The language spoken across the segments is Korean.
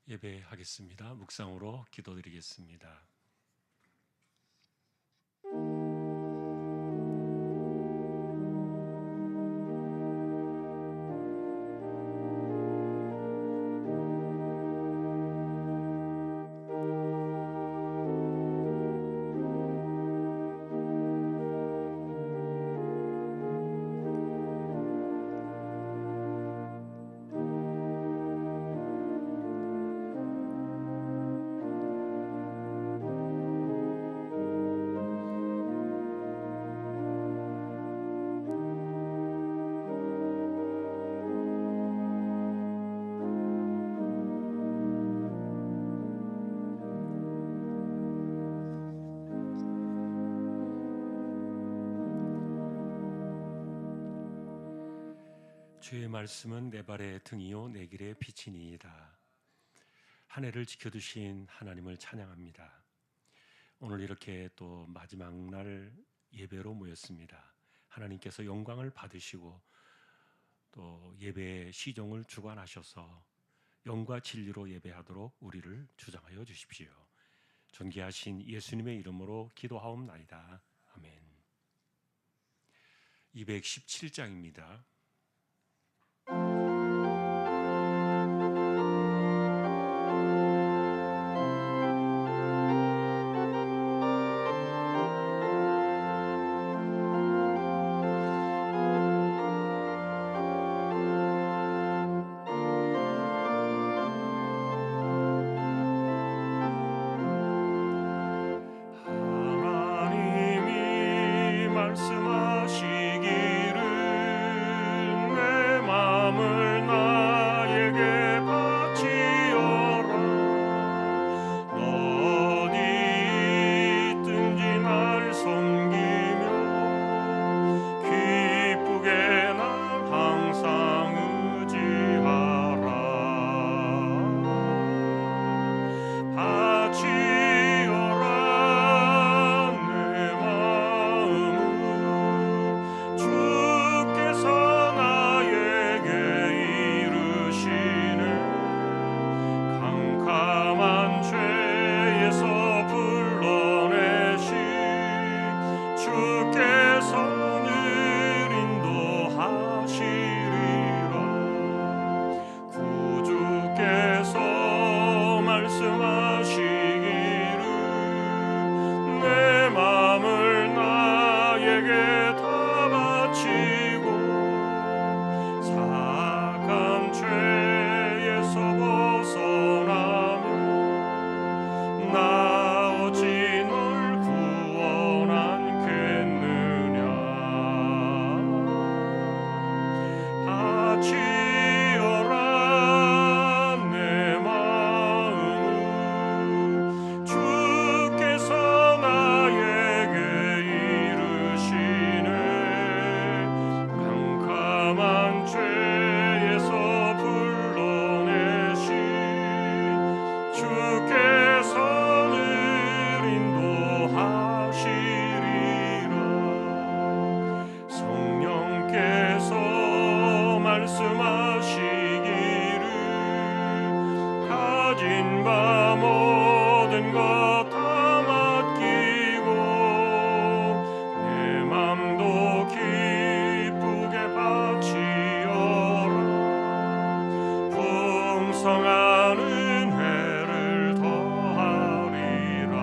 예배하겠습니다. 묵상으로 기도드리겠습니다. 주의 말씀은 내 발의 등이요 내 길의 빛이니이다. 한 해를 지켜두신 하나님을 찬양합니다. 오늘 이렇게 또 마지막 날 예배로 모였습니다. 하나님께서 영광을 받으시고 또 예배의 시종을 주관하셔서 영과 진리로 예배하도록 우리를 주장하여 주십시오. 존귀하신 예수님의 이름으로 기도하옵나이다. 아멘. 217장입니다. 하나님이 말씀하시기를 내 마음을 나에게 바치어라. 어디 있든지 날 섬기며 기쁘게 날 항상 의지하라. 바치어라 내 마음을 주께서 나에게 이르시네. 캄캄한 죄에서 불러내신 주께서 늘 인도하시리라. 구주께서 말씀하시기를 내 마음을 나에게 다 바치고 사악한 죄에서 벗어나며 나 어찌 널 구원하겠느냐. 바치어라 내 마음을 주께서 나에게 이르시네. 캄캄한 죄에서 불러내신 주께서 늘 인도하시리라. 성령께서 말씀하시기를 가진 바 모든 것 다 맡기고 내 맘도 기쁘게 바치어라. 풍성한 은혜를 더하리라.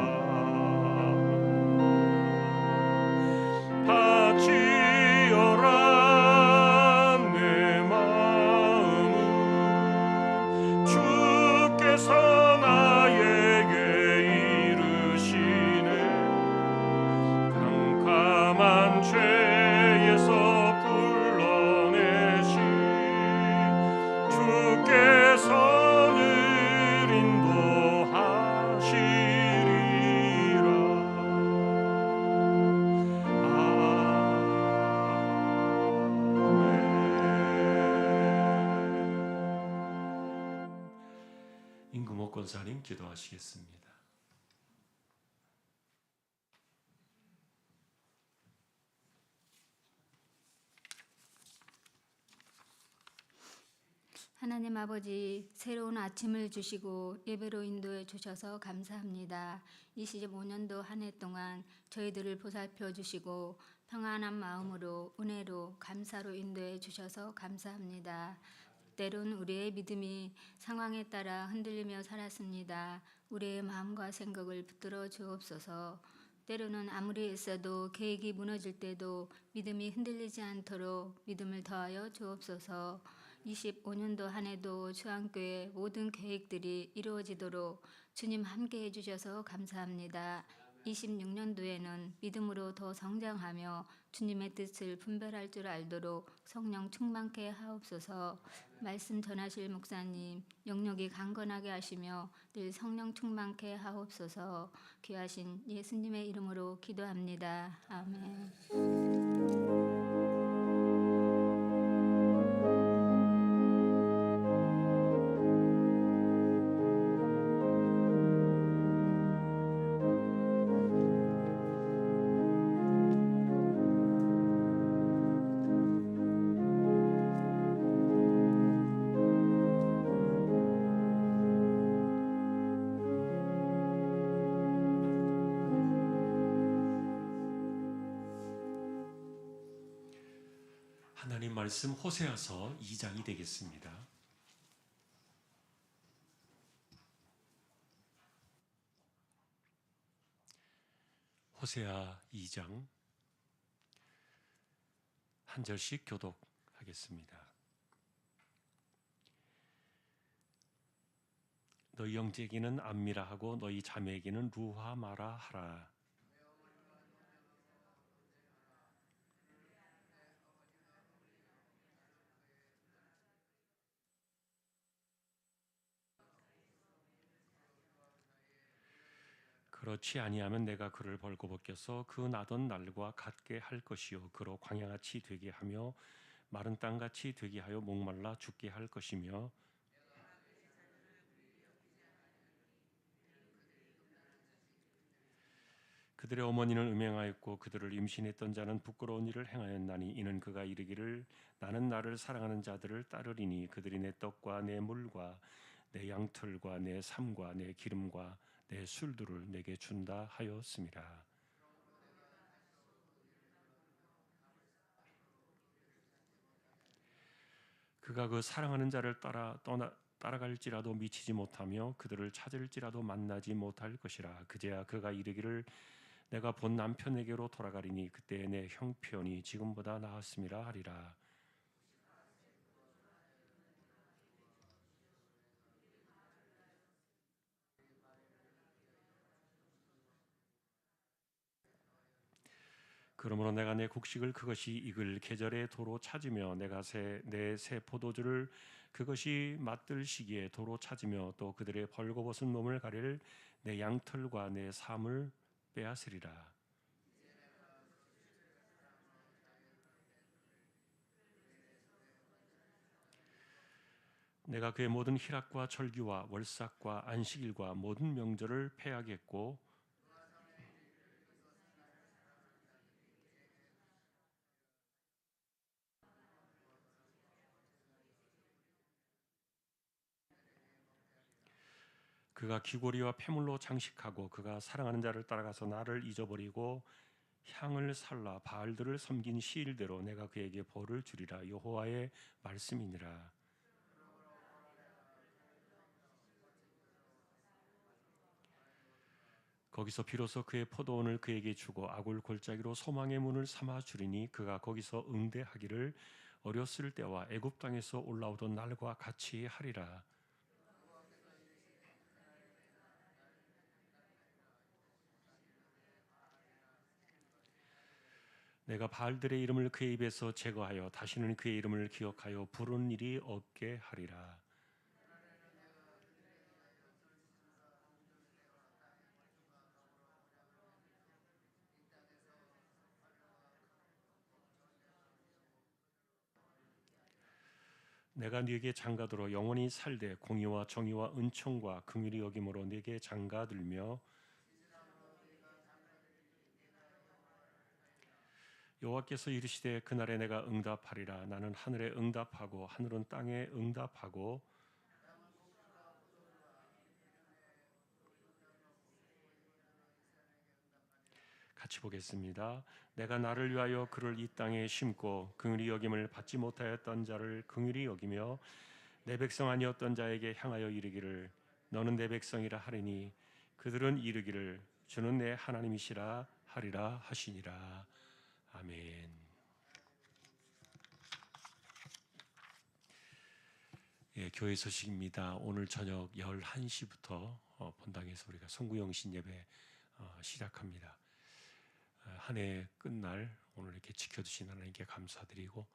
바치어라 내 마음을 주께서 나에게 이르시네. 캄캄한 죄에서 불러내신 주께서 늘 인도하시리라. 임금옥 권사님 기도하시겠습니다. 하나님 아버지, 새로운 아침을 주시고 예배로 인도해 주셔서 감사합니다. 25년도 한 해 동안 저희들을 보살펴 주시고 평안한 마음으로 은혜로 감사로 인도해 주셔서 감사합니다. 때론 우리의 믿음이 상황에 따라 흔들리며 살았습니다. 우리의 마음과 생각을 붙들어 주옵소서. 때로는 아무리 애써도 계획이 무너질 때도 믿음이 흔들리지 않도록 믿음을 더하여 주옵소서. 25년도 한 해도 주안교회 모든 계획들이 이루어지도록 주님 함께 해주셔서 감사합니다. 26년도에는 믿음으로 더 성장하며 주님의 뜻을 분별할 줄 알도록 성령 충만케 하옵소서. 말씀 전하실 목사님 영역이 강건하게 하시며 늘 성령 충만케 하옵소서. 귀하신 예수님의 이름으로 기도합니다. 아멘. 하나님 말씀 호세아서 2장이 되겠습니다. 호세아 2장 한 절씩 교독하겠습니다. 너희 형제에게는 암미라 하고 너희 자매에게는 루하마라 하라. 그렇지 아니하면 내가 그를 벌거벗겨서 그 나던 날과 같게 할 것이요 그로 광야같이 되게 하며 마른 땅같이 되게 하여 목말라 죽게 할 것이며 그들의 어머니는 음행하였고 그들을 임신했던 자는 부끄러운 일을 행하였나니 이는 그가 이르기를 나는 나를 사랑하는 자들을 따르리니 그들이 내 떡과 내 물과 내 양털과 내 삶과 내 기름과 내 술들을 내게 준다 하였습니다. 그가 그 사랑하는 자를 따라갈지라도 미치지 못하며 그들을 찾을지라도 만나지 못할 것이라. 그제야 그가 이르기를 내가 본 남편에게로 돌아가리니 그때 내 형편이 지금보다 나았음이라 하리라. 그러므로 내가 내 곡식을 그것이 익을 계절에 도로 찾으며 내가 내 새 포도주를 그것이 맛들 시기에 도로 찾으며 또 그들의 벌거벗은 몸을 가릴 내 양털과 내 삶을 빼앗으리라. 내가 그의 모든 희락과 절기와 월삭과 안식일과 모든 명절을 폐하겠고 그가 귀고리와 폐물로 장식하고 그가 사랑하는 자를 따라가서 나를 잊어버리고 향을 살라 바알들을 섬긴 시일대로 내가 그에게 벌을 주리라. 여호와의 말씀이니라. 거기서 비로소 그의 포도원을 그에게 주고 아굴 골짜기로 소망의 문을 삼아 주리니 그가 거기서 응대하기를 어렸을 때와 애굽 땅에서 올라오던 날과 같이 하리라. 내가 바알들의 이름을 그의 입에서 제거하여 다시는 그의 이름을 기억하여 부르는 일이 없게 하리라. 내가 네게 장가들어 영원히 살되 공의와 정의와 은총과 긍휼히 여김으로 네게 장가들며 여호와께서 이르시되 그날에 내가 응답하리라. 나는 하늘에 응답하고 하늘은 땅에 응답하고. 같이 보겠습니다. 내가 나를 위하여 그를 이 땅에 심고 긍휼히 여김을 받지 못하였던 자를 긍휼히 여기며 내 백성 아니었던 자에게 향하여 이르기를 너는 내 백성이라 하리니 그들은 이르기를 주는 내 하나님이시라 하리라 하시니라. 아멘. 예, 교회 소식입니다. 오늘 저녁 11시부터 본당에서 우리가 송구영신 예배 시작합니다. 한 해 끝날 오늘 이렇게 지켜주신 하나님께 감사드리고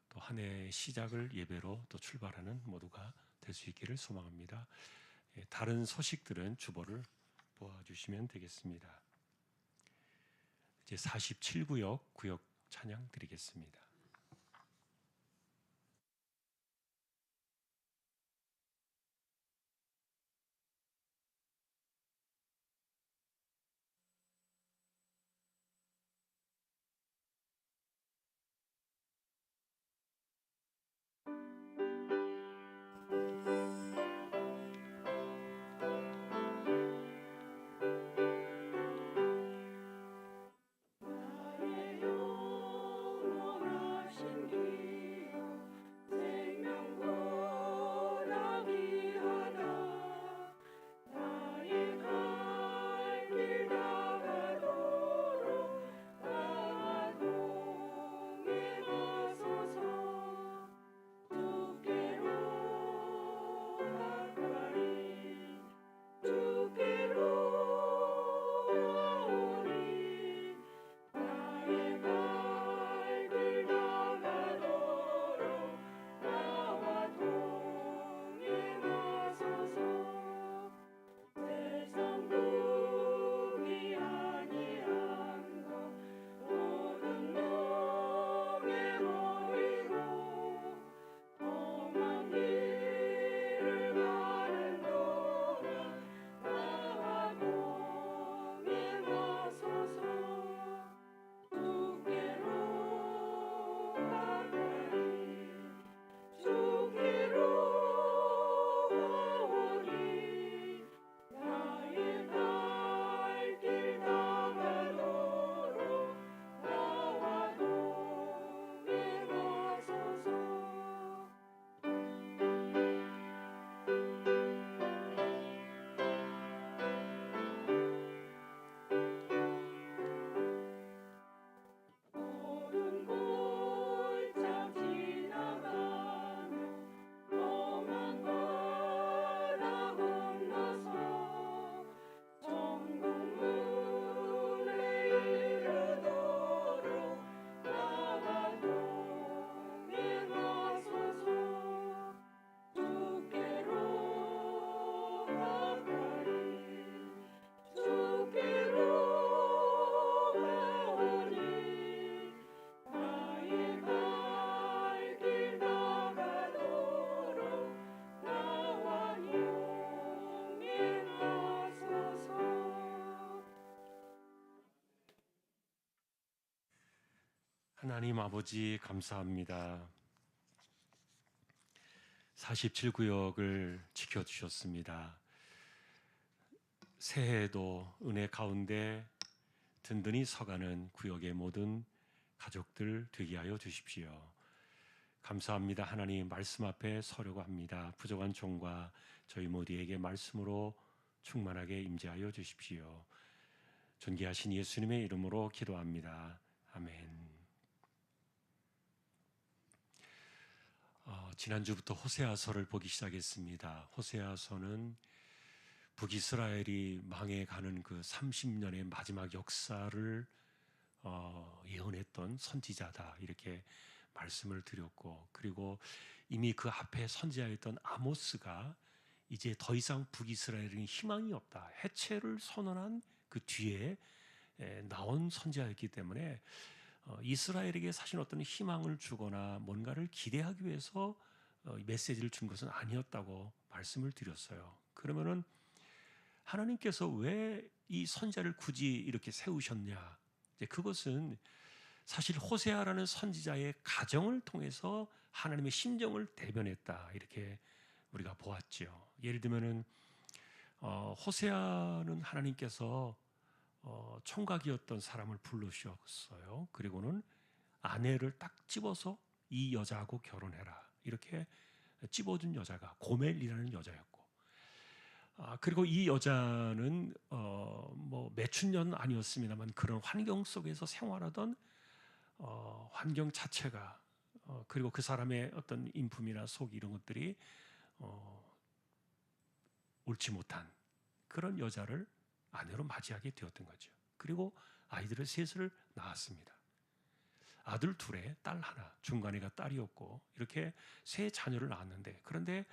또 한 해의 시작을 예배로 또 출발하는 모두가 될 수 있기를 소망합니다. 다른 소식들은 주보를 보아주시면 되겠습니다. 이제 47구역 구역 찬양 드리겠습니다. 하나님 아버지 감사합니다. 47구역을 지켜주셨습니다. 새해에도 은혜 가운데 든든히 서가는 구역의 모든 가족들 되게 하여 주십시오. 감사합니다. 하나님 말씀 앞에 서려고 합니다. 부족한 종과 저희 모두에게 말씀으로 충만하게 임재하여 주십시오. 존귀하신 예수님의 이름으로 기도합니다. 아멘. 지난주부터 호세아서를 보기 시작했습니다. 호세아서는 북이스라엘이 망해가는 그 30년의 마지막 역사를 예언했던 선지자다 이렇게 말씀을 드렸고, 그리고 이미 그 앞에 선지자였던 아모스가 이제 더 이상 북이스라엘에는 희망이 없다, 해체를 선언한 그 뒤에 나온 선지자였기 때문에 이스라엘에게 사실 어떤 희망을 주거나 뭔가를 기대하기 위해서 메시지를 준 것은 아니었다고 말씀을 드렸어요. 그러면은 하나님께서 왜 이 선지자를 굳이 이렇게 세우셨냐? 이제 그것은 사실 호세아라는 선지자의 가정을 통해서 하나님의 심정을 대변했다, 이렇게 우리가 보았죠. 예를 들면은 호세아는 하나님께서 총각이었던 사람을 불러주셨어요. 그리고는 아내를 딱 집어서 이 여자하고 결혼해라, 이렇게 집어준 여자가 고멜이라는 여자였고, 그리고 이 여자는 뭐 매춘년 아니었습니다만 그런 환경 속에서 생활하던 환경 자체가 그리고 그 사람의 어떤 인품이나 속 이런 것들이 옳지 못한 그런 여자를 아내로 맞이하게 되었던 거죠. 그리고 아이들을 셋을 낳았습니다. 아들 둘에 딸 하나, 중간에가 딸이었고, 이렇게 세 자녀를 낳았는데, 그런데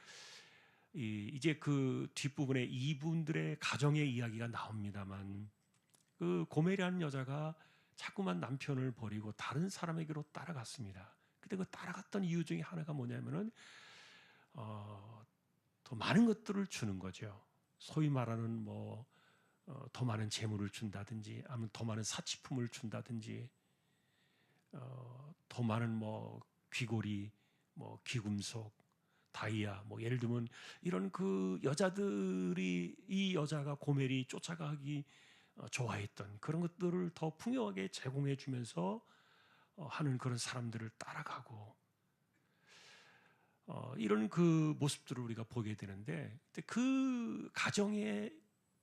이제 그 뒷부분에 이분들의 가정의 이야기가 나옵니다만, 그 고멜이라는 여자가 자꾸만 남편을 버리고 다른 사람에게로 따라갔습니다. 근데 그 따라갔던 이유 중에 하나가 뭐냐면은 더 많은 것들을 주는 거죠. 소위 말하는 더 많은 재물을 준다든지, 아니면 더 많은 사치품을 준다든지, 더 많은 귀고리, 귀금속, 다이아, 예를 들면 이런 그 여자들이, 이 여자가 고멜이 쫓아가기 좋아했던 그런 것들을 더 풍요하게 제공해 주면서 하는 그런 사람들을 따라가고, 이런 그 모습들을 우리가 보게 되는데, 그 가정에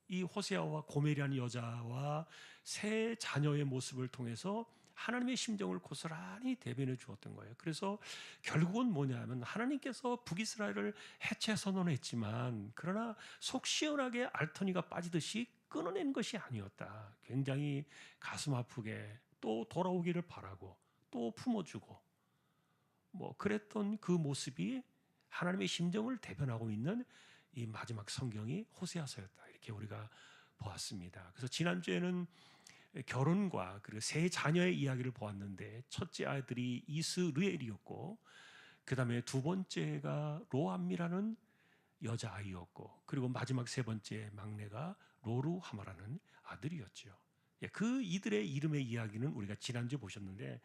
이 호세아와 고멜이라는 여자와 세 자녀의 모습을 통해서 하나님의 심정을 고스란히 대변해 주었던 거예요. 그래서 결국은 뭐냐면, 하나님께서 북이스라엘을 해체 선언했지만 그러나 속 시원하게 알터니가 빠지듯이 끊어낸 것이 아니었다. 굉장히 가슴 아프게 또 돌아오기를 바라고 또 품어주고 그랬던 그 모습이 하나님의 심정을 대변하고 있는 이 마지막 성경이 호세아서였다, 이렇게 우리가 보았습니다. 그래서 지난주에는 결혼과 그리고 세 자녀의 이야기를 보았는데, 첫째 아들이 이스르엘이었고, 그 다음에 두 번째가 로암미라는 여자아이였고, 그리고 마지막 세 번째 막내가 로루하마라는 아들이었죠. 그 이들의 이름의 이야기는 우리가 지난주에 보셨는데,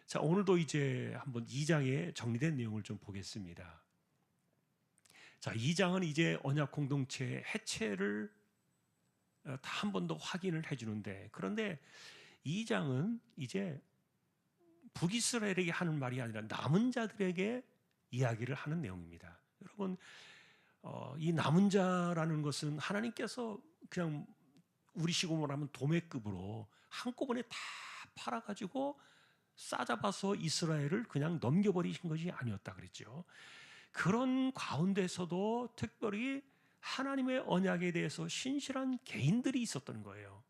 자, 오늘도 이제 한번 2장에 정리된 내용을 좀 보겠습니다. 자, 2장은 이제 언약 공동체의 해체를 다 한 번 더 확인을 해주는데, 그런데 2장은 이제 북이스라엘에게 하는 말이 아니라 남은 자들에게 이야기를 하는 내용입니다. 여러분, 이 남은 자라는 것은 하나님께서 그냥 우리 식으로 말하면 도매급으로 한꺼번에 다 팔아가지고 싸잡아서 이스라엘을 그냥 넘겨버리신 것이 아니었다 그랬죠. 그런 가운데서도 특별히 하나님의 언약에 대해서 신실한 개인들이 있었던 거예요.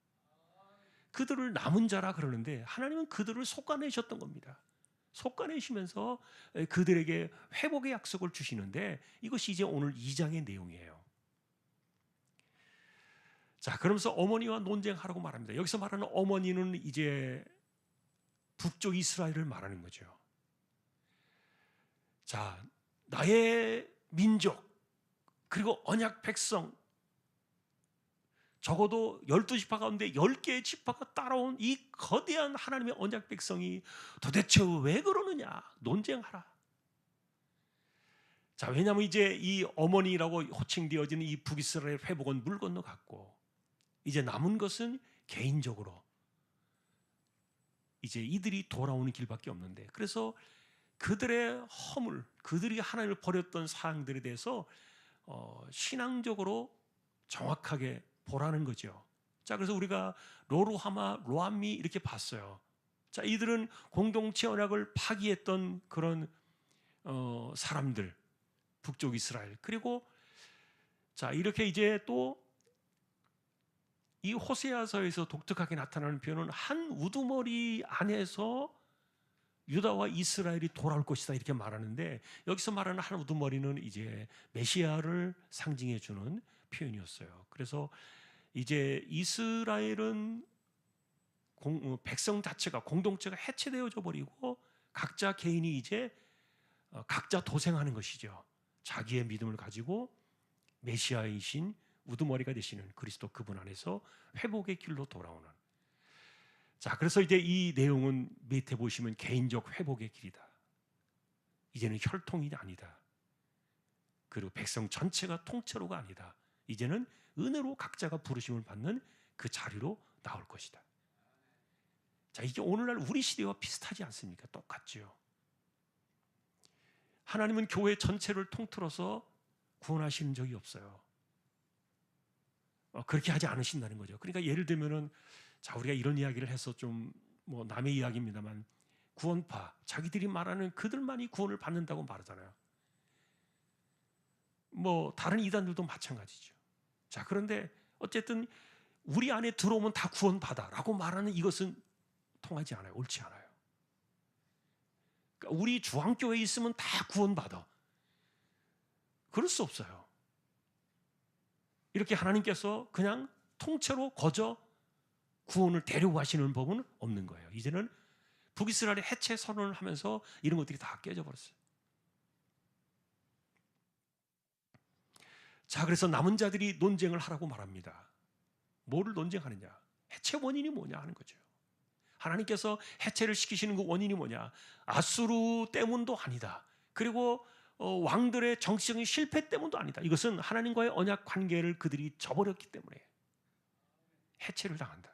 그들을 남은 자라 그러는데, 하나님은 그들을 솎아내셨던 겁니다. 솎아내시면서 그들에게 회복의 약속을 주시는데, 이것이 이제 오늘 2장의 내용이에요. 자, 그러면서 어머니와 논쟁하라고 말합니다. 여기서 말하는 어머니는 이제 북쪽 이스라엘을 말하는 거죠. 자, 나의 민족, 그리고 언약 백성, 적어도 12지파 가운데 10개의 지파가 따라온 이 거대한 하나님의 언약 백성이 도대체 왜 그러느냐, 논쟁하라. 자, 왜냐하면 이제 이 어머니라고 호칭되어지는 이 북이스라엘 회복은 물 건너갔고, 이제 남은 것은 개인적으로 이제 이들이 돌아오는 길밖에 없는데, 그래서 그들의 허물, 그들이 하나님을 버렸던 사항들에 대해서 신앙적으로 정확하게 보라는 거죠. 자, 그래서 우리가 로루하마, 로암미 이렇게 봤어요. 자, 이들은 공동체 언약을 파기했던 그런 사람들, 북쪽 이스라엘. 그리고 자, 이렇게 이제 또 이 호세아서에서 독특하게 나타나는 표현은 한 우두머리 안에서 유다와 이스라엘이 돌아올 것이다, 이렇게 말하는데, 여기서 말하는 한 우두머리는 이제 메시아를 상징해 주는 표현이었어요. 그래서 이제 이스라엘은 백성 자체가, 공동체가 해체되어져 버리고 각자 개인이 이제 각자 도생하는 것이죠. 자기의 믿음을 가지고 메시아이신 우두머리가 되시는 그리스도, 그분 안에서 회복의 길로 돌아오는. 자, 그래서 이제 이 내용은 밑에 보시면 개인적 회복의 길이다. 이제는 혈통이 아니다. 그리고 백성 전체가 통째로가 아니다. 이제는 은혜로 각자가 부르심을 받는 그 자리로 나올 것이다. 자, 이게 오늘날 우리 시대와 비슷하지 않습니까? 똑같죠. 하나님은 교회 전체를 통틀어서 구원하시는 적이 없어요. 그렇게 하지 않으신다는 거죠. 그러니까 예를 들면은, 자, 우리가 이런 이야기를 해서 좀 뭐 남의 이야기입니다만, 구원파, 자기들이 말하는 그들만이 구원을 받는다고 말하잖아요. 뭐 다른 이단들도 마찬가지죠. 자, 그런데 어쨌든 우리 안에 들어오면 다 구원받아라고 말하는 이것은 통하지 않아요. 옳지 않아요. 그러니까 우리 주황교회에 있으면 다 구원받아. 그럴 수 없어요. 이렇게 하나님께서 그냥 통째로 거저 구원을 데려가시는 법은 없는 거예요. 이제는 북이스라엘의 해체 선언을 하면서 이런 것들이 다 깨져버렸어요. 자, 그래서 남은 자들이 논쟁을 하라고 말합니다. 뭐를 논쟁하느냐? 해체 원인이 뭐냐 하는 거죠. 하나님께서 해체를 시키시는 그 원인이 뭐냐? 아수르 때문도 아니다. 그리고 왕들의 정치적인 실패 때문도 아니다. 이것은 하나님과의 언약 관계를 그들이 저버렸기 때문에 해체를 당한다.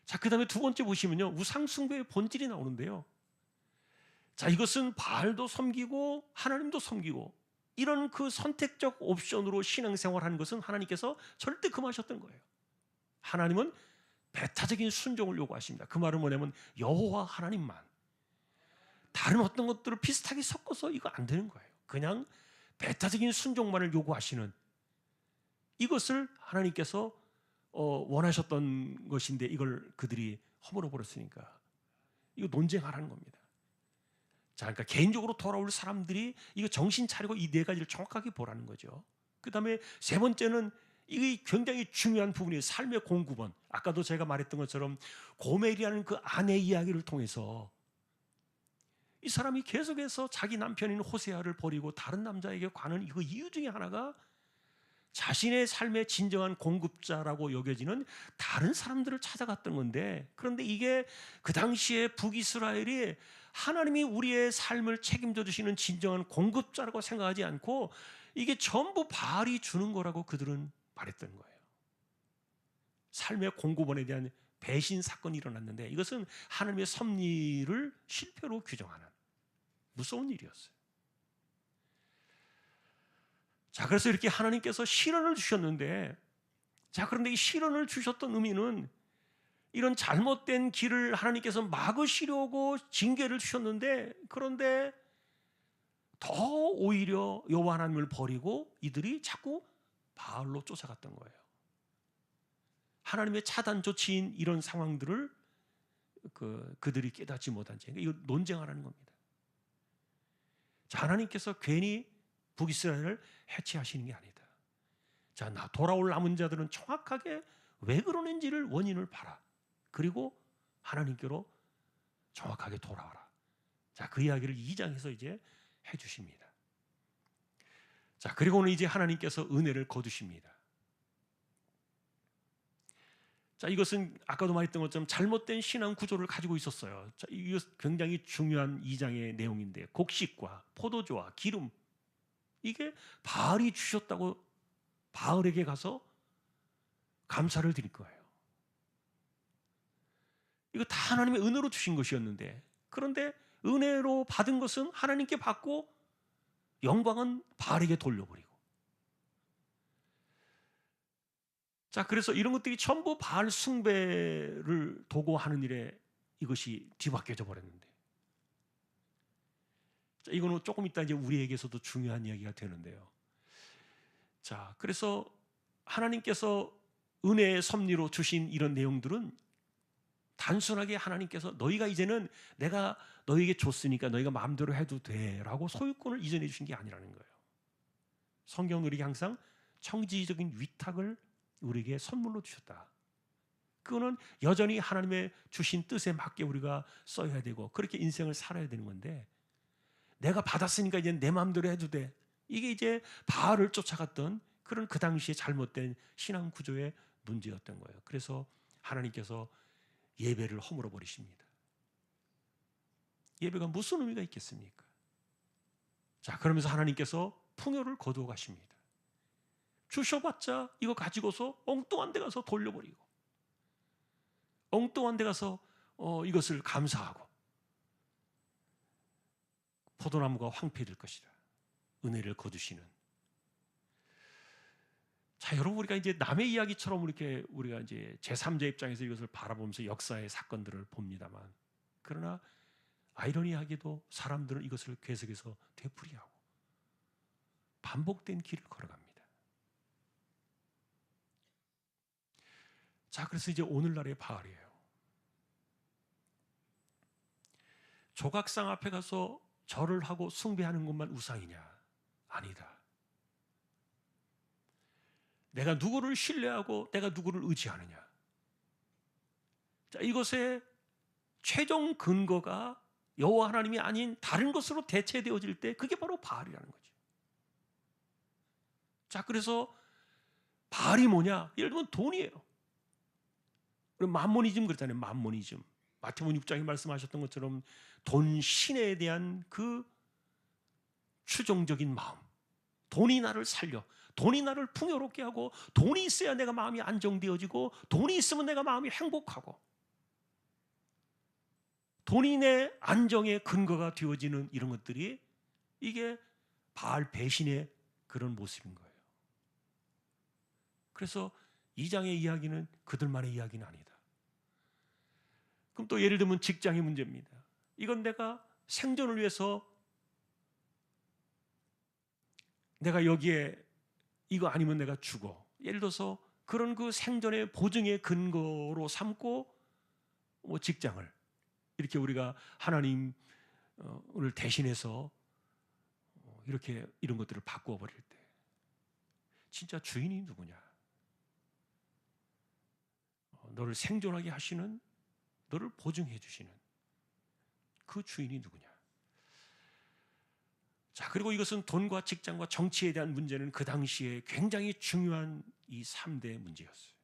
자, 그 다음에 두 번째 보시면요, 우상 숭배의 본질이 나오는데요. 자, 이것은 바알도 섬기고 하나님도 섬기고 이런 그 선택적 옵션으로 신앙생활하는 것은 하나님께서 절대 금하셨던 거예요. 하나님은 배타적인 순종을 요구하십니다. 그 말은 뭐냐면 여호와 하나님만, 다른 어떤 것들을 비슷하게 섞어서 이거 안 되는 거예요. 그냥 배타적인 순종만을 요구하시는, 이것을 하나님께서 원하셨던 것인데 이걸 그들이 허물어 버렸으니까 이거 논쟁하라는 겁니다. 자, 그러니까 개인적으로 돌아올 사람들이 이거 정신 차리고 이 네 가지를 정확하게 보라는 거죠. 그 다음에 세 번째는 이게 굉장히 중요한 부분이에요. 삶의 공급원. 아까도 제가 말했던 것처럼 고멜이라는 그 아내 이야기를 통해서 이 사람이 계속해서 자기 남편인 호세아를 버리고 다른 남자에게 가는 이거 이유 중에 하나가 자신의 삶의 진정한 공급자라고 여겨지는 다른 사람들을 찾아갔던 건데, 그런데 이게 그 당시에 북이스라엘이 하나님이 우리의 삶을 책임져 주시는 진정한 공급자라고 생각하지 않고 이게 전부 바알이 주는 거라고 그들은 말했던 거예요. 삶의 공급원에 대한 배신 사건이 일어났는데 이것은 하나님의 섭리를 실패로 규정하는 무서운 일이었어요. 자, 그래서 이렇게 하나님께서 시련을 주셨는데, 자, 그런데 이 시련을 주셨던 의미는 이런 잘못된 길을 하나님께서 막으시려고 징계를 주셨는데, 그런데 더 오히려 여호와 하나님을 버리고 이들이 자꾸 바알로 쫓아갔던 거예요. 하나님의 차단 조치인 이런 상황들을 그들이 깨닫지 못한 채 이거 논쟁하라는 겁니다. 자, 하나님께서 괜히 북이스라엘을 해체하시는 게 아니다. 자, 돌아올 남은 자들은 정확하게 왜 그러는지를 원인을 봐라. 그리고 하나님께로 정확하게 돌아와라. 자, 그 이야기를 2장에서 이제 해주십니다. 자, 그리고는 이제 하나님께서 은혜를 거두십니다. 자, 이것은 아까도 말했던 것처럼 잘못된 신앙 구조를 가지고 있었어요. 자, 이것 굉장히 중요한 2장의 내용인데, 곡식과 포도주와 기름, 이게 바알이 주셨다고 바알에게 가서 감사를 드릴 거예요. 이거 다 하나님의 은혜로 주신 것이었는데, 그런데 은혜로 받은 것은 하나님께 받고 영광은 바알에게 돌려버리고, 자, 그래서 이런 것들이 전부 바알 숭배를 도구하는 일에 이것이 뒤바뀌어져 버렸는데, 자, 이거는 조금 이따 이제 우리에게서도 중요한 이야기가 되는데요. 자, 그래서 하나님께서 은혜의 섭리로 주신 이런 내용들은 단순하게 하나님께서 너희가 이제는 내가 너희에게 줬으니까 너희가 마음대로 해도 돼라고 소유권을 이전해 주신 게 아니라는 거예요. 성경은 우리에게 항상 청지적인 위탁을 우리에게 선물로 주셨다. 그거는 여전히 하나님의 주신 뜻에 맞게 우리가 써야 되고 그렇게 인생을 살아야 되는 건데, 내가 받았으니까 이제 내 마음대로 해도 돼. 이게 이제 바알을 쫓아갔던 그런 그 당시에 잘못된 신앙 구조의 문제였던 거예요. 그래서 하나님께서 예배를 허물어 버리십니다. 예배가 무슨 의미가 있겠습니까? 자, 그러면서 하나님께서 풍요를 거두어 가십니다. 주셔봤자 이거 가지고서 엉뚱한 데 가서 돌려버리고, 엉뚱한 데 가서 이것을 감사하고, 포도나무가 황폐될 것이라 은혜를 거두시는. 자, 여러분, 우리가 이제 남의 이야기처럼 이렇게 우리가 이제 제3자 입장에서 이것을 바라보면서 역사의 사건들을 봅니다만, 그러나 아이러니하게도 사람들은 이것을 계속해서 되풀이하고 반복된 길을 걸어갑니다. 자, 그래서 이제 오늘날의 바알이에요. 조각상 앞에 가서 절을 하고 숭배하는 것만 우상이냐? 아니다. 내가 누구를 신뢰하고 내가 누구를 의지하느냐? 자, 이것의 최종 근거가 여호와 하나님이 아닌 다른 것으로 대체되어질 때 그게 바로 바알이라는 거죠. 자, 그래서 바알이 뭐냐? 예를 들면 돈이에요. 만모니즘 그랬잖아요. 만모니즘. 마태복음 6장에 말씀하셨던 것처럼 돈 신에 대한 그 추종적인 마음. 돈이 나를 살려, 돈이 나를 풍요롭게 하고, 돈이 있어야 내가 마음이 안정되어지고, 돈이 있으면 내가 마음이 행복하고, 돈이 내 안정의 근거가 되어지는 이런 것들이, 이게 바알 배신의 그런 모습인 거예요. 그래서 이 장의 이야기는 그들만의 이야기는 아니다. 그럼 또 예를 들면 직장의 문제입니다. 이건 내가 생존을 위해서 내가 여기에 이거 아니면 내가 죽어. 예를 들어서 그런 그 생존의 보증의 근거로 삼고 직장을 이렇게 우리가 하나님을 대신해서 이렇게 이런 것들을 바꾸어 버릴 때 진짜 주인이 누구냐? 너를 생존하게 하시는, 너를 보증해 주시는 그 주인이 누구냐? 자, 그리고 이것은 돈과 직장과 정치에 대한 문제는 그 당시에 굉장히 중요한 이 3대 문제였어요.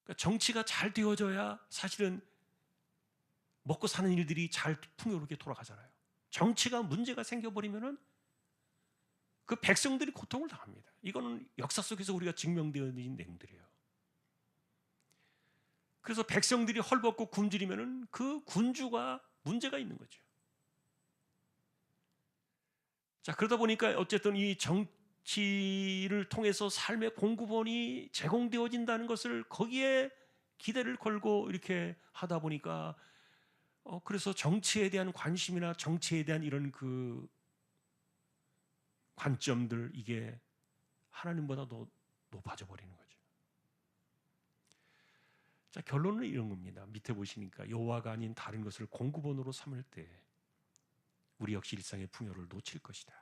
그러니까 정치가 잘 되어져야 사실은 먹고 사는 일들이 잘 풍요롭게 돌아가잖아요. 정치가 문제가 생겨버리면은 그 백성들이 고통을 당합니다. 이거는 역사 속에서 우리가 증명되어 있는 내용들이에요. 그래서 백성들이 헐벗고 굶주리면은 그 군주가 문제가 있는 거죠. 자, 그러다 보니까 어쨌든 이 정치를 통해서 삶의 공급원이 제공되어진다는 것을 거기에 기대를 걸고 이렇게 하다 보니까 그래서 정치에 대한 관심이나 정치에 대한 이런 그 관점들, 이게 하나님보다 더 높아져 버리는 거죠. 자, 결론은 이런 겁니다. 밑에 보시니까 여호와가 아닌 다른 것을 공급원으로 삼을 때 우리 역시 일상의 풍요를 놓칠 것이다.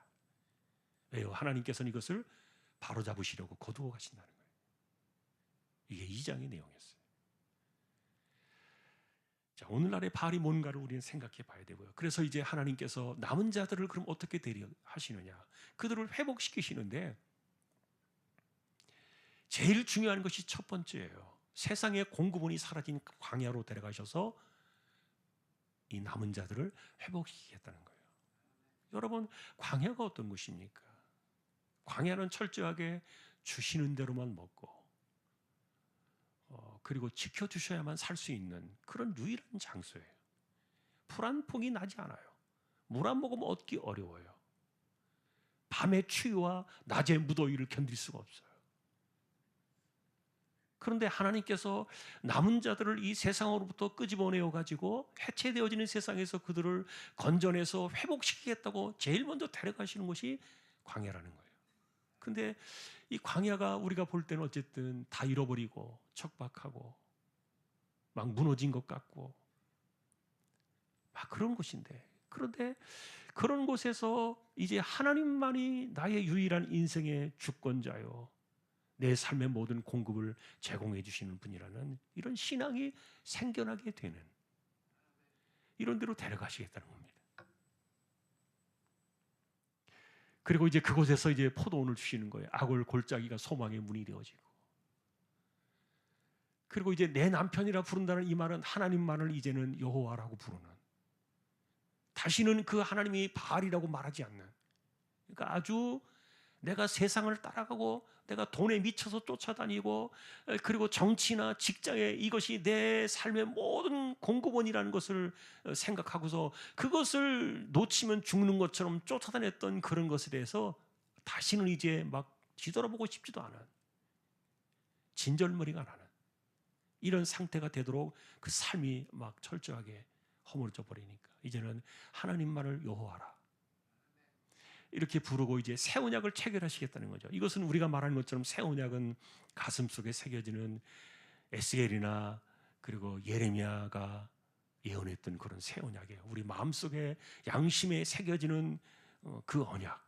왜요? 하나님께서는 이것을 바로잡으시려고 거두어 가신다는 거예요. 이게 2장의 내용이었어요. 자, 오늘날의 바알이 뭔가를 우리는 생각해 봐야 되고요. 그래서 이제 하나님께서 남은 자들을 그럼 어떻게 대리하시느냐? 그들을 회복시키시는데 제일 중요한 것이 첫 번째예요. 세상의 공급원이 사라진 광야로 데려가셔서 이 남은 자들을 회복시키겠다는 거예요. 여러분, 광야가 어떤 곳입니까? 광야는 철저하게 주시는 대로만 먹고 그리고 지켜주셔야만 살 수 있는 그런 유일한 장소예요. 풀 한 폭이 나지 않아요. 물 안 먹으면 얻기 어려워요. 밤의 추위와 낮의 무더위를 견딜 수가 없어요. 그런데 하나님께서 남은 자들을 이 세상으로부터 끄집어내어 가지고 해체되어지는 세상에서 그들을 건져내서 회복시키겠다고 제일 먼저 데려가시는 것이 광야라는 거예요. 근데 이 광야가 우리가 볼 때는 어쨌든 다 잃어버리고 척박하고 막 무너진 것 같고 막 그런 곳인데, 그런데 그런 곳에서 이제 하나님만이 나의 유일한 인생의 주권자요, 내 삶의 모든 공급을 제공해 주시는 분이라는 이런 신앙이 생겨나게 되는 이런 데로 데려가시겠다는 겁니다. 그리고 이제 그곳에서 이제 포도원을 주시는 거예요. 악을 골짜기가 소망의 문이 되어지고 그리고 이제 내 남편이라 부른다는 이 말은 하나님만을 이제는 여호와라고 부르는, 다시는 그 하나님이 바알이라고 말하지 않는, 그러니까 아주 내가 세상을 따라가고 내가 돈에 미쳐서 쫓아다니고 그리고 정치나 직장에 이것이 내 삶의 모든 공급원이라는 것을 생각하고서 그것을 놓치면 죽는 것처럼 쫓아다녔던 그런 것에 대해서 다시는 이제 막 뒤돌아보고 싶지도 않은, 진절머리가 나는 이런 상태가 되도록 그 삶이 막 철저하게 허물어져 버리니까 이제는 하나님만을 여호와라 이렇게 부르고 이제 새 언약을 체결하시겠다는 거죠. 이것은 우리가 말하는 것처럼 새 언약은 가슴 속에 새겨지는 에스겔이나 그리고 예레미야가 예언했던 그런 새 언약이에요. 우리 마음속에 양심에 새겨지는 그 언약,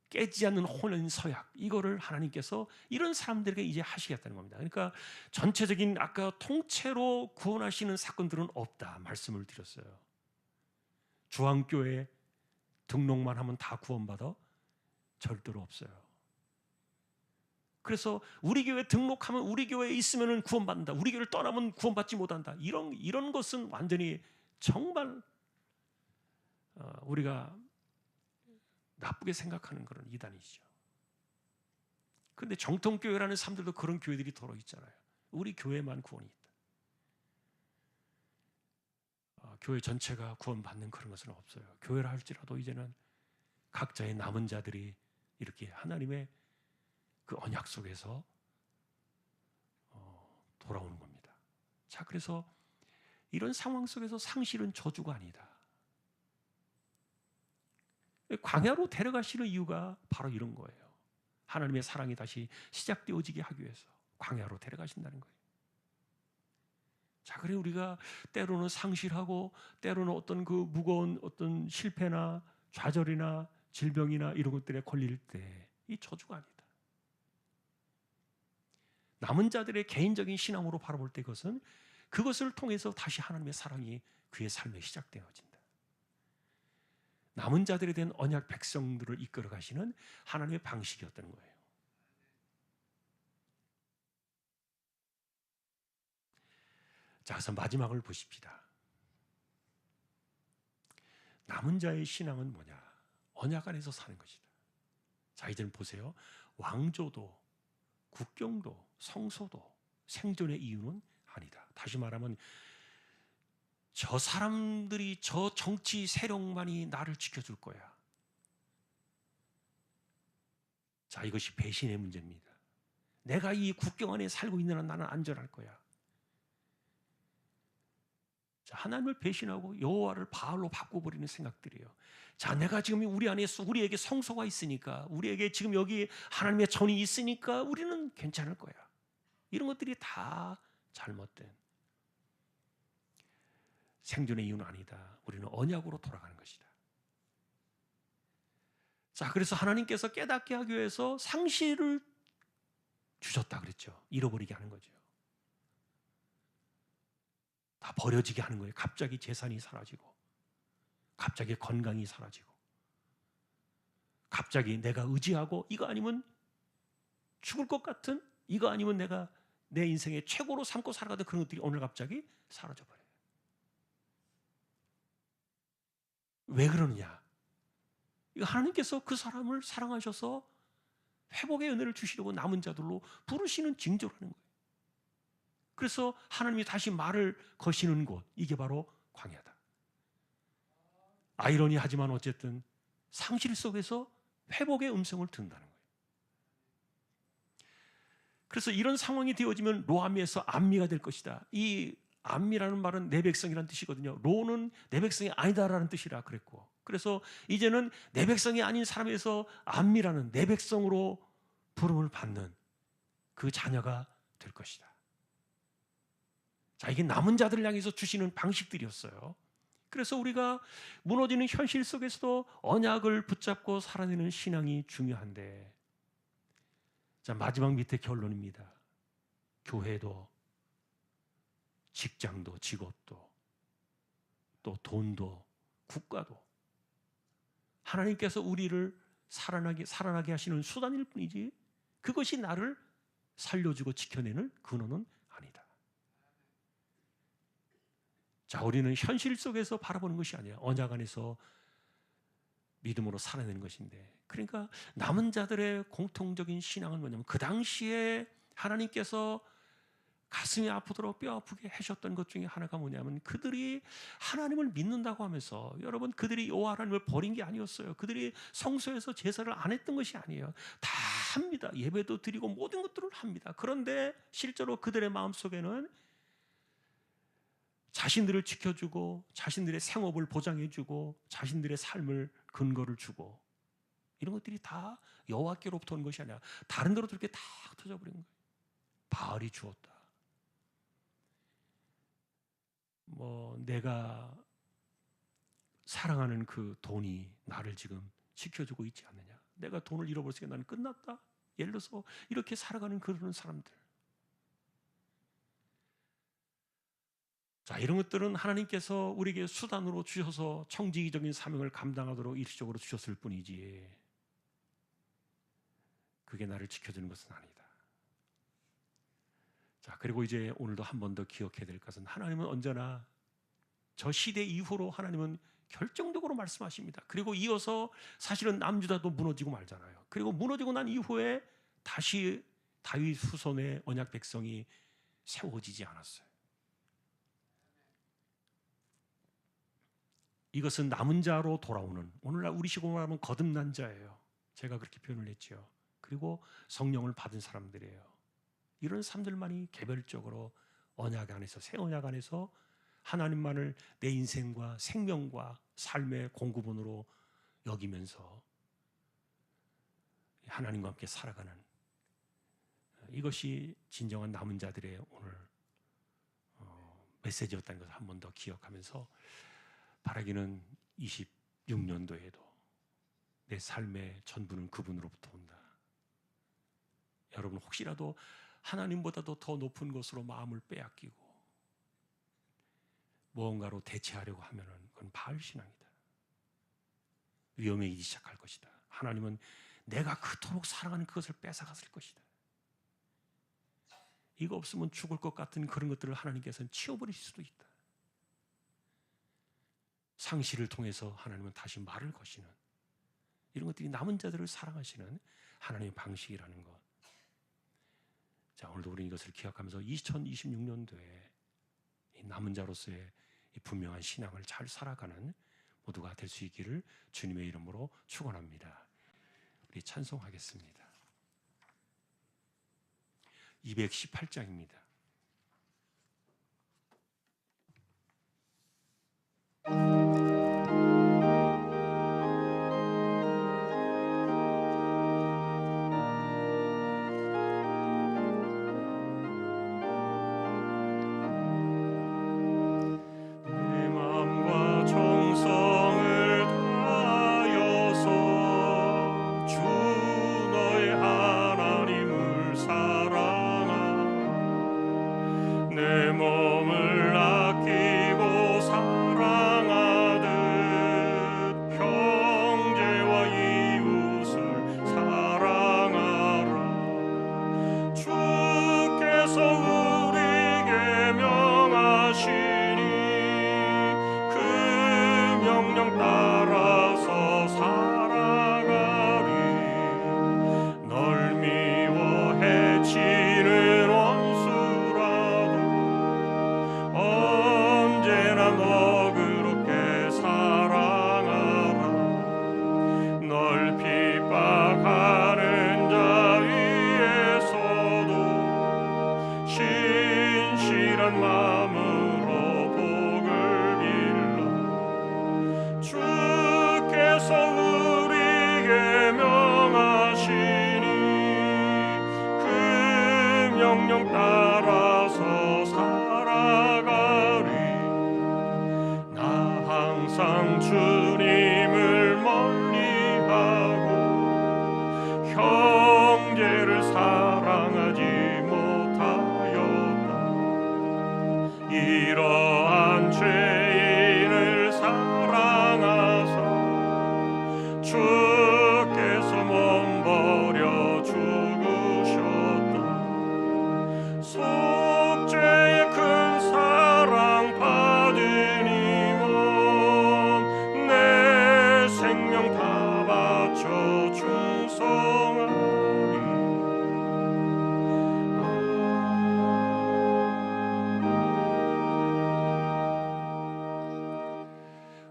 깨지지 않는 혼연 서약, 이거를 하나님께서 이런 사람들에게 이제 하시겠다는 겁니다. 그러니까 전체적인 아까 통째로 구원하시는 사건들은 없다 말씀을 드렸어요. 주황교회 등록만 하면 다 구원받아? 절대로 없어요. 그래서 우리 교회 등록하면 우리 교회에 있으면 구원받는다, 우리 교회를 떠나면 구원받지 못한다, 이런 것은 완전히 정말 우리가 나쁘게 생각하는 그런 이단이죠. 그런데 정통교회라는 사람들도 그런 교회들이 더러 있잖아요. 우리 교회만 구원이 있다. 교회 전체가 구원받는 그런 것은 없어요. 교회라 할지라도 이제는 각자의 남은 자들이 이렇게 하나님의 그 언약 속에서 돌아오는 겁니다. 자, 그래서 이런 상황 속에서 상실은 저주가 아니다. 광야로 데려가시는 이유가 바로 이런 거예요. 하나님의 사랑이 다시 시작되어지게 하기 위해서 광야로 데려가신다는 거예요. 자, 그래 우리가 때로는 상실하고 때로는 어떤 그 무거운 어떤 실패나 좌절이나 질병이나 이런 것들에 걸릴 때 이 저주가 아니다. 남은 자들의 개인적인 신앙으로 바라볼 때 그것을 통해서 다시 하나님의 사랑이 그의 삶에 시작되어진다. 남은 자들에 대한 언약 백성들을 이끌어 가시는 하나님의 방식이었던 거예요. 자, 그래서 마지막을 보십시다. 남은 자의 신앙은 뭐냐? 언약 안에서 사는 것이다. 자, 이제는 보세요. 왕조도 국경도 성소도 생존의 이유는 아니다. 다시 말하면 저 사람들이, 저 정치 세력만이 나를 지켜줄 거야. 자, 이것이 배신의 문제입니다. 내가 이 국경 안에 살고 있는 한 나는 안전할 거야. 자, 하나님을 배신하고 여호와를 바알로 바꿔버리는 생각들이에요. 자, 내가 지금 우리 안에 우리에게 성소가 있으니까, 우리에게 지금 여기 하나님의 전이 있으니까 우리는 괜찮을 거야. 이런 것들이 다 잘못된 생존의 이유는 아니다. 우리는 언약으로 돌아가는 것이다. 자, 그래서 하나님께서 깨닫게 하기 위해서 상실을 주셨다 그랬죠. 잃어버리게 하는 거죠. 다 버려지게 하는 거예요. 갑자기 재산이 사라지고, 갑자기 건강이 사라지고, 갑자기 내가 의지하고 이거 아니면 죽을 것 같은, 이거 아니면 내가 내 인생의 최고로 삼고 살아가던 그런 것들이 오늘 갑자기 사라져버려요. 왜 그러느냐? 이거 하나님께서 그 사람을 사랑하셔서 회복의 은혜를 주시려고 남은 자들로 부르시는 징조라는 거예요. 그래서 하나님이 다시 말을 거시는 곳, 이게 바로 광야다. 아이러니하지만 어쨌든 상실 속에서 회복의 음성을 듣는다는 거예요. 그래서 이런 상황이 되어지면 로암미에서 암미가 될 것이다. 이 암미라는 말은 내 백성이라는 뜻이거든요. 로는 내 백성이 아니다라는 뜻이라 그랬고, 그래서 이제는 내 백성이 아닌 사람에서 암미라는 내 백성으로 부름을 받는 그 자녀가 될 것이다. 자, 이게 남은 자들을 향해서 주시는 방식들이었어요. 그래서 우리가 무너지는 현실 속에서도 언약을 붙잡고 살아내는 신앙이 중요한데, 자, 마지막 밑에 결론입니다. 교회도 직장도 직업도 또 돈도 국가도 하나님께서 우리를 살아나게 하시는 수단일 뿐이지 그것이 나를 살려주고 지켜내는 근원은 아니다. 자, 우리는 현실 속에서 바라보는 것이 아니야. 언약 안에서 믿음으로 살아내는 것인데, 그러니까 남은 자들의 공통적인 신앙은 뭐냐면, 그 당시에 하나님께서 가슴이 아프도록 뼈 아프게 하셨던 것 중에 하나가 뭐냐면, 그들이 하나님을 믿는다고 하면서, 여러분, 그들이 여호와 하나님을 버린 게 아니었어요. 그들이 성소에서 제사를 안 했던 것이 아니에요. 다 합니다. 예배도 드리고 모든 것들을 합니다. 그런데 실제로 그들의 마음속에는 자신들을 지켜주고, 자신들의 생업을 보장해주고, 자신들의 삶을 근거를 주고, 이런 것들이 다 여호와께로부터 온 것이 아니라 다른 데로 이렇게 다 흩어져버린 거예요. 바알이 주었다. 내가 사랑하는 그 돈이 나를 지금 지켜주고 있지 않느냐, 내가 돈을 잃어버렸으니까 나는 끝났다, 예를 들어서 이렇게 살아가는 그런 사람들. 자, 이런 것들은 하나님께서 우리에게 수단으로 주셔서 청지기적인 사명을 감당하도록 일시적으로 주셨을 뿐이지, 그게 나를 지켜주는 것은 아니다. 자, 그리고 이제 오늘도 한 번 더 기억해야 될 것은, 하나님은 언제나 저 시대 이후로 하나님은 결정적으로 말씀하십니다. 그리고 이어서 사실은 남유다도 무너지고 말잖아요. 그리고 무너지고 난 이후에 다시 다윗 후손의 언약 백성이 세워지지 않았어요. 이것은 남은 자로 돌아오는, 오늘날 우리식으로 말하면 거듭난 자예요. 제가 그렇게 표현을 했죠. 그리고 성령을 받은 사람들이에요. 이런 사람들만이 개별적으로 언약 안에서, 새 언약 안에서 하나님만을 내 인생과 생명과 삶의 공급원으로 여기면서 하나님과 함께 살아가는, 이것이 진정한 남은 자들의 오늘 메시지였다는 것을 한 번 더 기억하면서, 바라기는 26년도에도 내 삶의 전부는 그분으로부터 온다. 여러분, 혹시라도 하나님보다도 더 높은 것으로 마음을 빼앗기고 무언가로 대체하려고 하면은 그건 바알 신앙이다. 위험해지기 시작할 것이다. 하나님은 내가 그토록 사랑하는 그것을 뺏어갔을 것이다. 이거 없으면 죽을 것 같은 그런 것들을 하나님께서는 치워버리실 수도 있다. 상실을 통해서 하나님은 다시 말을 거시는, 이런 것들이 남은 자들을 사랑하시는 하나님의 방식이라는 것. 자, 오늘도 우리는 이것을 기억하면서 2026년도에 남은 자로서의 이 분명한 신앙을 잘 살아가는 모두가 될 수 있기를 주님의 이름으로 축원합니다. 우리 찬송하겠습니다. 218장입니다. 속죄의 큰 사랑 받으 바쳐 충성하리.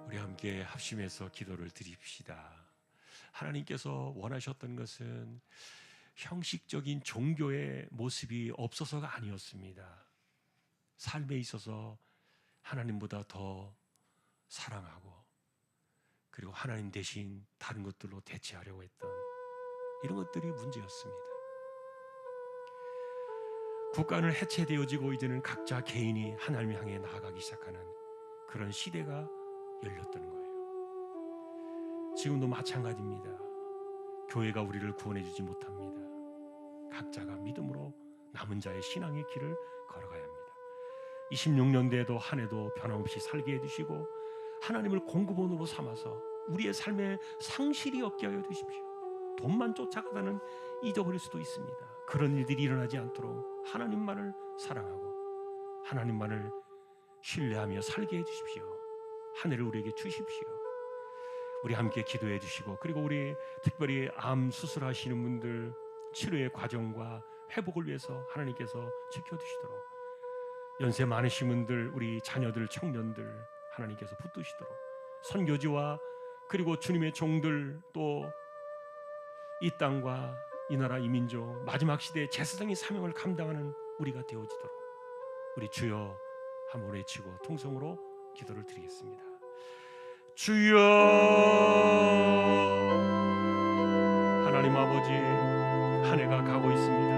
우리 함께 합심해서 기도를 드립시다. 하나님께서 원하셨던 것은 형식적인 종교의 모습이 없어서가 아니었습니다. 삶에 있어서 하나님보다 더 사랑하고, 그리고 하나님 대신 다른 것들로 대체하려고 했던 이런 것들이 문제였습니다. 국가는 해체되어지고 이제는 각자 개인이 하나님을 향해 나아가기 시작하는 그런 시대가 열렸던 거예요. 지금도 마찬가지입니다. 교회가 우리를 구원해 주지 못합니다. 각자가 믿음으로 남은 자의 신앙의 길을 걸어가야 합니다. 26년대에도 한 해도 변함없이 살게 해주시고 하나님을 공급원으로 삼아서 우리의 삶에 상실이 없게 하여 주십시오. 돈만 쫓아가다는 잊어버릴 수도 있습니다. 그런 일들이 일어나지 않도록 하나님만을 사랑하고 하나님만을 신뢰하며 살게 해주십시오. 한 해를 우리에게 주십시오. 우리 함께 기도해 주시고, 그리고 우리 특별히 암 수술하시는 분들 치료의 과정과 회복을 위해서 하나님께서 지켜주시도록, 연세 많으신 분들, 우리 자녀들, 청년들 하나님께서 붙드시도록, 선교지와 그리고 주님의 종들, 또 이 땅과 이 나라 이 민족 마지막 시대의 제사장의 사명을 감당하는 우리가 되어지도록 우리 주여 한번 외치고 통성으로 기도를 드리겠습니다. 주여, 하나님 아버지, 한 해가 가고 있습니다.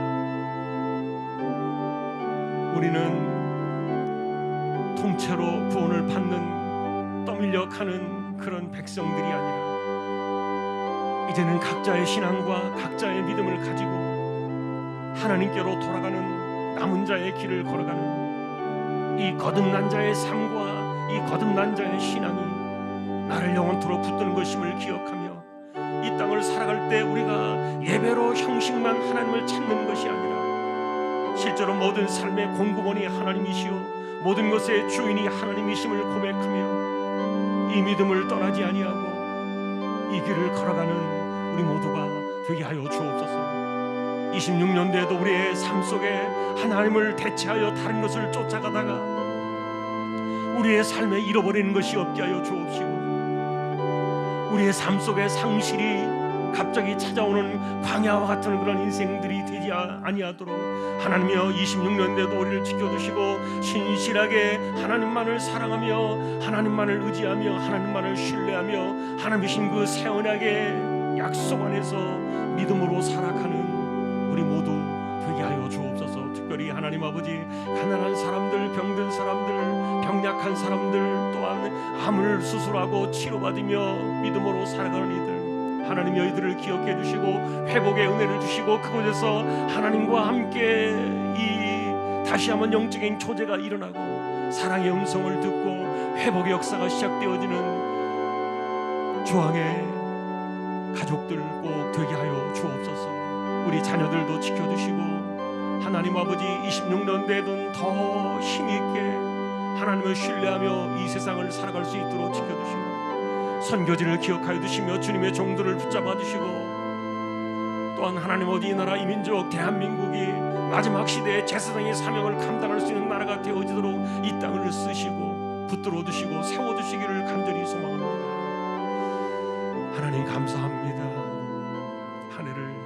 우리는 통째로 구원을 받는 떠밀려 가는 그런 백성들이 아니라 이제는 각자의 신앙과 각자의 믿음을 가지고 하나님께로 돌아가는 남은 자의 길을 걸어가는 이 거듭난 자의 삶과 이 거듭난 자의 신앙이 나를 영원토록 붙드는 것임을 기억하며 이 땅을 살아갈 때 우리가 예배로 형식만 하나님을 찾는 것이 아니라 실제로 모든 삶의 공급원이 하나님이시오 모든 것의 주인이 하나님이심을 고백하며 이 믿음을 떠나지 아니하고 이 길을 걸어가는 우리 모두가 되게 하여 주옵소서. 26년대에도 우리의 삶 속에 하나님을 대체하여 다른 것을 쫓아가다가 우리의 삶에 잃어버리는 것이 없게 하여 주옵시고, 우리의 삶 속에 상실이 갑자기 찾아오는 광야와 같은 그런 인생들이 되지 아니하도록 하나님이여 26년대도 우리를 지켜주시고 신실하게 하나님만을 사랑하며 하나님만을 의지하며 하나님만을 신뢰하며 하나님이신 그 새 언약의 약속 안에서 믿음으로 살아가는 우리 모두 되게 하여 주옵소서. 특별히 하나님 아버지, 가난한 사람들, 병든 사람들, 병약한 사람들, 또한 암을 수술하고 치료받으며 믿음으로 살아가는 이들 하나님 이들을 기억해 주시고 회복의 은혜를 주시고 그곳에서 하나님과 함께 이 다시 한번 영적인 초대가 일어나고 사랑의 음성을 듣고 회복의 역사가 시작되어지는 조항의 가족들 꼭 되게 하여 주옵소서. 우리 자녀들도 지켜주시고 하나님 아버지 26년대에도 더 힘있게 하나님을 신뢰하며 이 세상을 살아갈 수 있도록 지켜주시고 선교지를 기억하여 주시며 주님의 종들을 붙잡아 주시고 또한 하나님 어디 이 나라 이 민족 대한민국이 마지막 시대에 제사장의 사명을 감당할 수 있는 나라가 되어지도록 이 땅을 쓰시고 붙들어 두시고 세워 주시기를 간절히 소망합니다. 하나님 감사합니다. 한 해를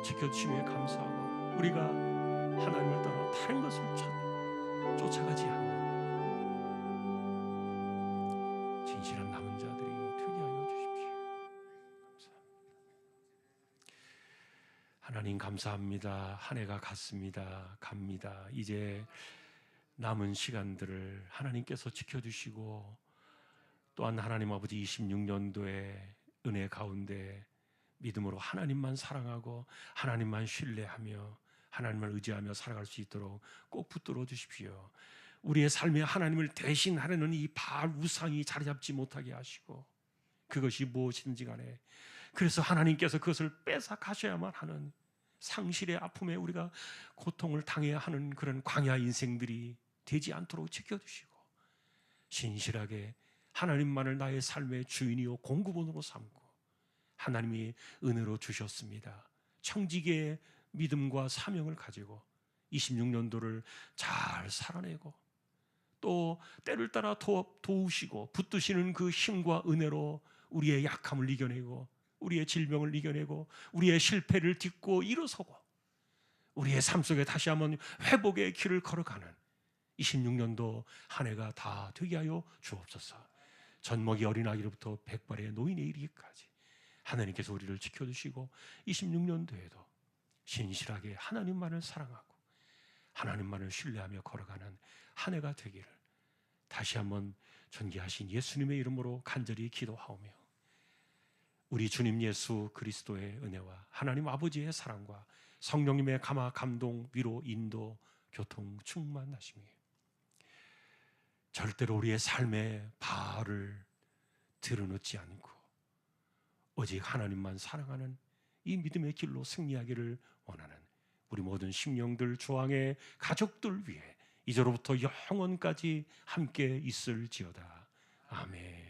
지켜주시며 감사하고 우리가 하나님을 떠나 다른 것을 쫓아가지 않는 진실한 남은 자들이 되게 하여 주십시오. 감사합니다. 하나님 감사합니다. 한 해가 갔습니다. 갑니다. 이제 남은 시간들을 하나님께서 지켜주시고 또한 하나님 아버지 26년도에 은혜 가운데 믿음으로 하나님만 사랑하고 하나님만 신뢰하며 하나님을 의지하며 살아갈 수 있도록 꼭 붙들어 주십시오. 우리의 삶에 하나님을 대신하려는 이 바알 우상이 자리 잡지 못하게 하시고 그것이 무엇인지 간에 그래서 하나님께서 그것을 뺏어 가셔야만 하는 상실의 아픔에 우리가 고통을 당해야 하는 그런 광야 인생들이 되지 않도록 지켜주시고 신실하게 하나님만을 나의 삶의 주인이요 공급원으로 삼고 하나님이 은혜로 주셨습니다. 청지기의 믿음과 사명을 가지고 26년도를 잘 살아내고 또 때를 따라 도우시고 붙드시는 그 힘과 은혜로 우리의 약함을 이겨내고 우리의 질병을 이겨내고 우리의 실패를 딛고 일어서고 우리의 삶 속에 다시 한번 회복의 길을 걸어가는 26년도 한 해가 다 되게 하여 주옵소서. 젖먹이 어린아기로부터 백발의 노인에 이르기까지 하나님께서 우리를 지켜주시고 26년도에도 신실하게 하나님만을 사랑하고 하나님만을 신뢰하며 걸어가는 한 해가 되기를 다시 한번 존귀하신 예수님의 이름으로 간절히 기도하오며 우리 주님 예수 그리스도의 은혜와 하나님 아버지의 사랑과 성령님의 감화, 감동, 위로, 인도, 교통, 충만하심이 절대로 우리의 삶의 바알을 드러놓지 않고 오직 하나님만 사랑하는 이 믿음의 길로 승리하기를 원하는 우리 모든 심령들, 조항의 가족들 위해 이제로부터 영원까지 함께 있을지어다. 아멘.